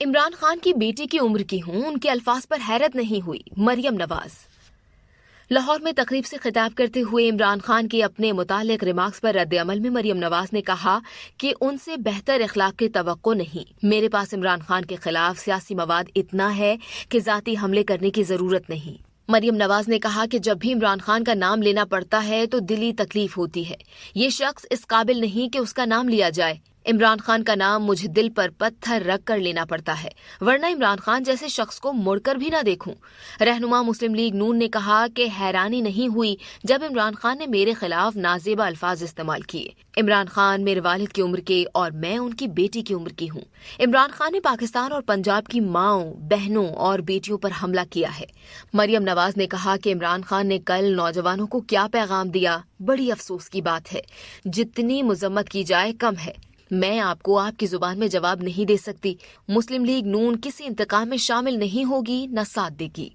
عمران خان کی بیٹی کی عمر کی ہوں، ان کے الفاظ پر حیرت نہیں ہوئی مریم نواز۔ لاہور میں تقریب سے خطاب کرتے ہوئے عمران خان کے اپنے متعلق ریمارکس پر رد عمل میں مریم نواز نے کہا کہ ان سے بہتر اخلاق کی توقع نہیں۔ میرے پاس عمران خان کے خلاف سیاسی مواد اتنا ہے کہ ذاتی حملے کرنے کی ضرورت نہیں۔ مریم نواز نے کہا کہ جب بھی عمران خان کا نام لینا پڑتا ہے تو دلی تکلیف ہوتی ہے۔ یہ شخص اس قابل نہیں کہ اس کا نام لیا جائے۔ عمران خان کا نام مجھے دل پر پتھر رکھ کر لینا پڑتا ہے، ورنہ عمران خان جیسے شخص کو مڑ کر بھی نہ دیکھوں۔ رہنما مسلم لیگ نون نے کہا کہ حیرانی نہیں ہوئی جب عمران خان نے میرے خلاف نازیبا الفاظ استعمال کیے۔ عمران خان میرے والد کی عمر کے اور میں ان کی بیٹی کی عمر کی ہوں۔ عمران خان نے پاکستان اور پنجاب کی ماؤں، بہنوں اور بیٹیوں پر حملہ کیا ہے۔ مریم نواز نے کہا کہ عمران خان نے کل نوجوانوں کو کیا پیغام دیا، بڑی افسوس کی بات ہے۔ جتنی مذمت کی جائے کم ہے۔ میں آپ کو آپ کی زبان میں جواب نہیں دے سکتی۔ مسلم لیگ نون کسی انتقام میں شامل نہیں ہوگی، نہ ساتھ دے گی۔